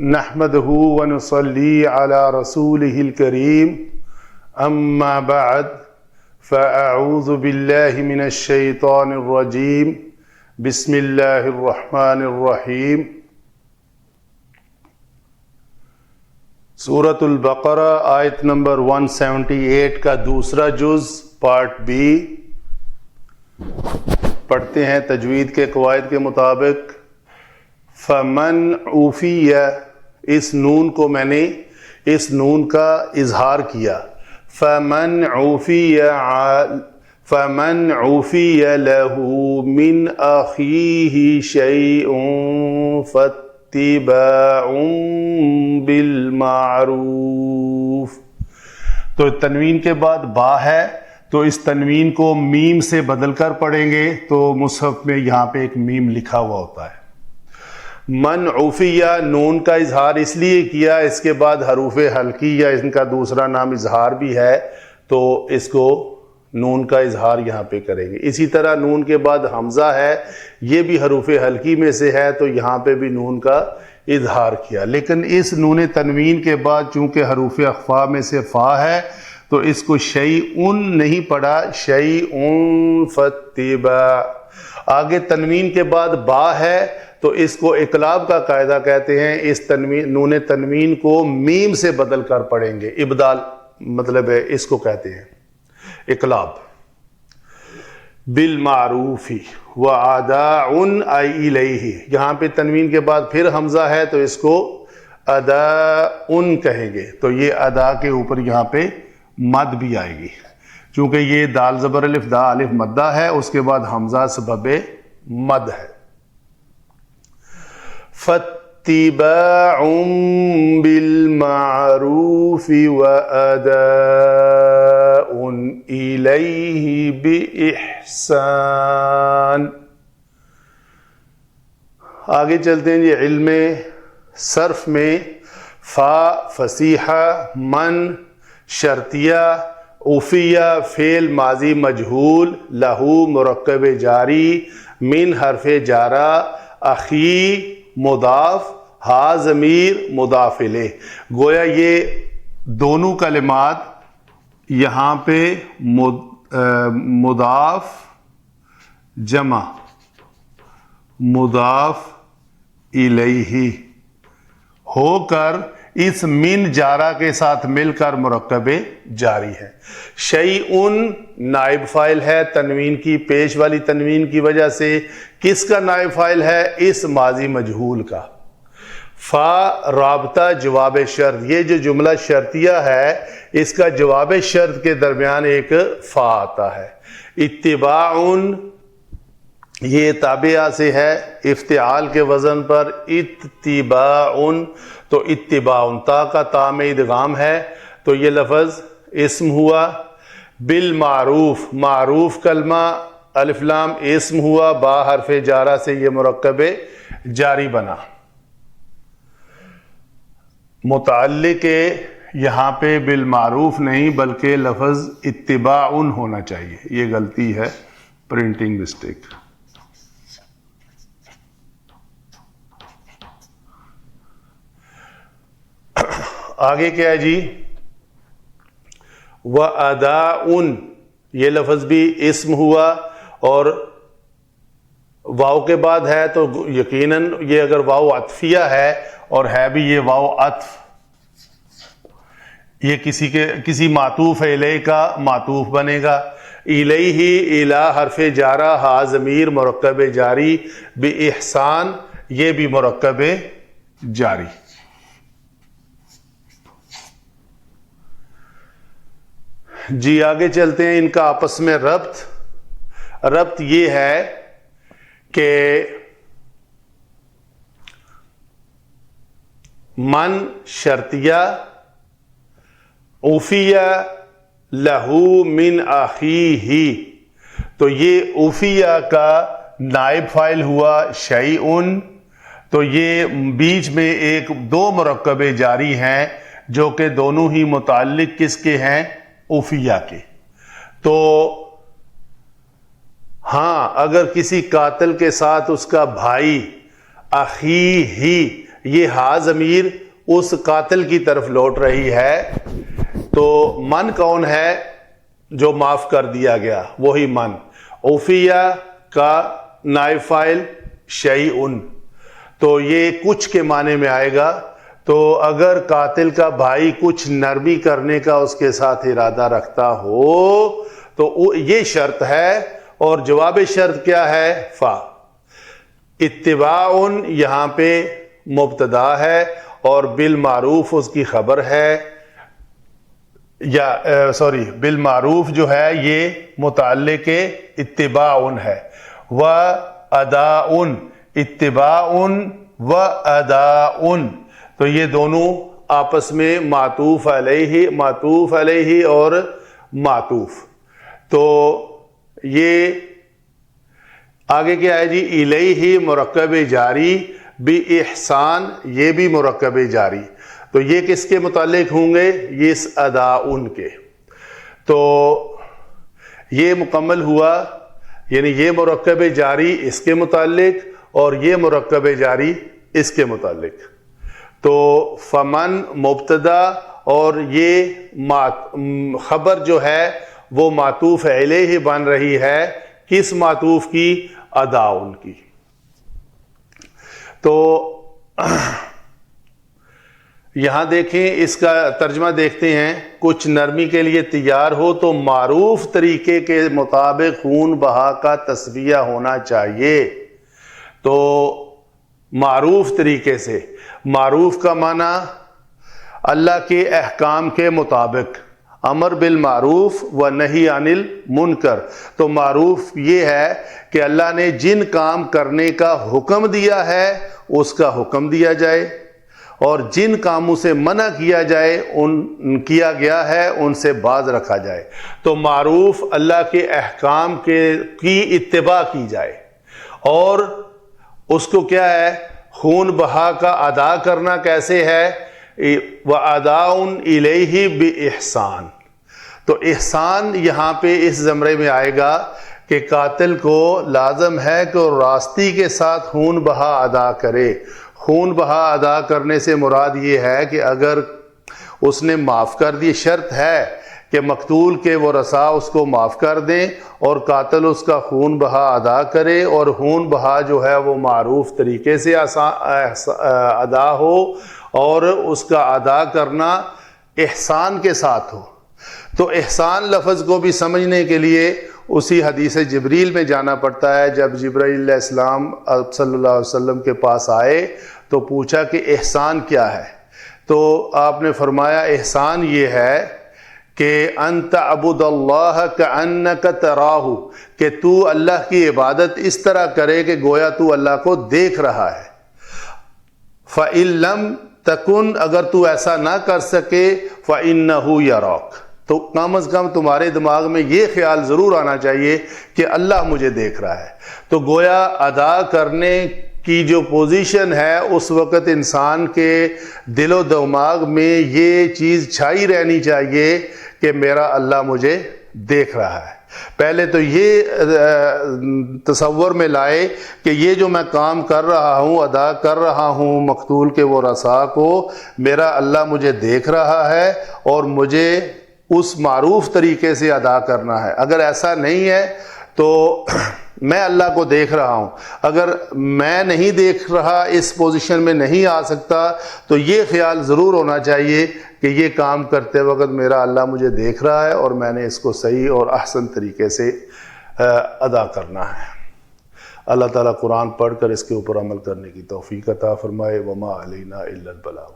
نحمده ونصلي على رسوله الكريم أما بعد فأعوذ بالله من الشيطان الرجيم بسم الله الرحمن الرحيم سورة البقرہ آیت نمبر 178 کا دوسرا جز پارٹ بی پڑھتے ہیں تجوید کے قواعد کے مطابق. فمن عوفی، اس نون کو میں نے اس نون کا اظہار کیا. فمن عوفی لہ من اخیہ شیء فاتباع بالمعروف. تو تنوین کے بعد با ہے تو اس تنوین کو میم سے بدل کر پڑھیں گے تو مصحف میں یہاں پہ ایک میم لکھا ہوا ہوتا ہے. من عوفیہ نون کا اظہار اس لیے کیا، اس کے بعد حروف حلقیہ ان کا دوسرا نام اظہار بھی ہے تو اس کو نون کا اظہار یہاں پہ کریں گے. اسی طرح نون کے بعد حمزہ ہے، یہ بھی حروف حلقی میں سے ہے تو یہاں پہ بھی نون کا اظہار کیا. لیکن اس نون تنوین کے بعد چونکہ حروف اخفا میں سے فا ہے تو اس کو شیء نہیں پڑھا، شیء فاتباع. آگے تنوین کے بعد با ہے تو اس کو اقلاب کا قاعدہ کہتے ہیں. اس نون تنوین کو میم سے بدل کر پڑھیں گے. ابدال مطلب ہے اس کو کہتے ہیں اقلاب. بالمعروف واداء الیہ، یہاں پہ تنوین کے بعد پھر حمزہ ہے تو اس کو اداء کہیں گے تو یہ ادا کے اوپر یہاں پہ مد بھی آئے گی چونکہ یہ دال زبر الف دا الف مدہ ہے، اس کے بعد حمزہ سبب مد ہے. فاتباع بالمعروف واداء الیہ باحسان. آگے چلتے ہیں جی. علم صرف میں فا فصیحہ، من شرطیہ، عوفیہ فعل ماضی مجہول، لہو مرکب جاری، من حرف جارہ، اخی مضاف، ہا ضمیر مضاف الیہ. گویا یہ دونوں کلمات یہاں پہ مضاف جمع مضاف الیہ ہو کر اس من جارہ کے ساتھ مل کر مرکب جاری ہے. شیء نائب فاعل ہے تنوین کی، پیش والی تنوین کی وجہ سے. کس کا نائب فاعل ہے؟ اس ماضی مجہول کا. فا رابطہ جواب شرط، یہ جو جملہ شرطیہ ہے اس کا جواب شرط کے درمیان ایک فا آتا ہے. اتباع یہ تابعہ سے ہے، افتعال کے وزن پر اتباع، تو اتباع تا کا تا میں ادغام ہے تو یہ لفظ اسم ہوا. بالمعروف معروف کلمہ الف لام اسم ہوا، با حرف جارہ سے یہ مرکب جاری بنا. متعلق یہاں پہ بالمعروف نہیں بلکہ لفظ اتباع ہونا چاہیے، یہ غلطی ہے، پرنٹنگ مسٹیک. آگے کیا ہے جی؟ وَأَدَاءٌ یہ لفظ بھی اسم ہوا اور واو کے بعد ہے تو یقیناً یہ اگر واو عطفیہ ہے اور ہے بھی یہ واو عطف، یہ کسی معطوف الیہ کا معطوف بنے گا. الیہ الی حرف جارہ، ہا ضمیر مرکب جاری، باحسان یہ بھی مرکب جاری. جی آگے چلتے ہیں. ان کا آپس میں ربط یہ ہے کہ من شرطیہ، عوفیہ لہو من اخیہ، تو یہ عوفیہ کا نائب فاعل ہوا شیء، تو یہ بیچ میں ایک دو مرکب جاری ہیں جو کہ دونوں ہی متعلق کس کے ہیں؟ عوفیہ کے. تو ہاں اگر کسی قاتل کے ساتھ اس کا بھائی اخی ہی یہ ہا ضمیر اس قاتل کی طرف لوٹ رہی ہے، تو من کون ہے جو معاف کر دیا گیا؟ وہی من۔ عفیہ کا نائب فاعل شیئن، تو یہ کچھ کے معنی میں آئے گا۔ تو اگر قاتل کا بھائی کچھ نرمی کرنے کا اس کے ساتھ ارادہ رکھتا ہو تو یہ شرط ہے، اور جواب شرط کیا ہے؟ فا۔ اتباع یہاں پہ مبتدا ہے اور بالمعروف اس کی خبر ہے، یا بالمعروف جو ہے یہ متعلق اتباع ہے، و اداء، اتباع و اداء، تو یہ دونوں آپس میں معطوف علیہ اور معطوف۔ تو یہ آگے کیا ہے جی؟ الیہ مرکب جاری باحسان، یہ بھی مرکب جاری، تو یہ کس کے متعلق ہوں گے؟ یہ اس اداء کے۔ تو یہ مکمل ہوا، یعنی یہ مرکب جاری اس کے متعلق اور یہ مرکب جاری اس کے متعلق۔ تو فمن مبتدا اور یہ خبر جو ہے وہ معطوف علیہ بن رہی ہے، کس معطوف کی؟ اداء کی۔ تو یہاں دیکھیں اس کا ترجمہ دیکھتے ہیں، کچھ نرمی کے لیے تیار ہو تو معروف طریقے کے مطابق خون بہا کا تسویہ ہونا چاہیے۔ تو معروف طریقے سے، معروف کا معنی اللہ کے احکام کے مطابق، امر بالمعروف و نہی عن المنکر۔ تو معروف یہ ہے کہ اللہ نے جن کام کرنے کا حکم دیا ہے اس کا حکم دیا جائے، اور جن کاموں سے منع کیا گیا ہے ان سے باز رکھا جائے۔ تو معروف اللہ کے احکام کی اتباع کی جائے، اور اس کو کیا ہے؟ خون بہا کا ادا کرنا کیسے ہے؟ وَأَدَاءٌ إِلَيْهِ بِإِحْسَان۔ تو احسان یہاں پہ اس زمرے میں آئے گا کہ قاتل کو لازم ہے کہ وہ راستی کے ساتھ خون بہا ادا کرے۔ خون بہا ادا کرنے سے مراد یہ ہے کہ اگر اس نے معاف کر دی، شرط ہے کہ مقتول کے ورثاء اس کو معاف کر دیں اور قاتل اس کا خون بہا ادا کرے، اور خون بہا جو ہے وہ معروف طریقے سے ادا ہو، اور اس کا ادا کرنا احسان کے ساتھ ہو۔ تو احسان لفظ کو بھی سمجھنے کے لیے اسی حدیث جبریل میں جانا پڑتا ہے۔ جب جبرائیل علیہ السلام صلی اللہ علیہ وسلم کے پاس آئے تو پوچھا کہ احسان کیا ہے؟ تو آپ نے فرمایا احسان یہ ہے کہ انت عبد اللہ کانک تراہ، کہ تو اللہ کی عبادت اس طرح کرے کہ گویا تو اللہ کو دیکھ رہا ہے۔ فَإِن لَمْ تَكُنْ، اگر تو ایسا نہ کر سکے، فَإِنَّهُ يَرَاكَ، تو کم از کم تمہارے دماغ میں یہ خیال ضرور آنا چاہیے کہ اللہ مجھے دیکھ رہا ہے۔ تو گویا ادا کرنے کی جو پوزیشن ہے اس وقت انسان کے دل و دماغ میں یہ چیز چھائی رہنی چاہیے کہ میرا اللہ مجھے دیکھ رہا ہے۔ پہلے تو یہ تصور میں لائے کہ یہ جو میں کام کر رہا ہوں، ادا کر رہا ہوں مقتول کے ورثاء کو، میرا اللہ مجھے دیکھ رہا ہے اور مجھے اس معروف طریقے سے ادا کرنا ہے۔ اگر ایسا نہیں ہے تو میں اللہ کو دیکھ رہا ہوں، اگر میں نہیں دیکھ رہا، اس پوزیشن میں نہیں آ سکتا، تو یہ خیال ضرور ہونا چاہیے کہ یہ کام کرتے وقت میرا اللہ مجھے دیکھ رہا ہے اور میں نے اس کو صحیح اور احسن طریقے سے ادا کرنا ہے۔ اللہ تعالیٰ قرآن پڑھ کر اس کے اوپر عمل کرنے کی توفیق عطا فرمائے۔ وما علینا الا البلاغ۔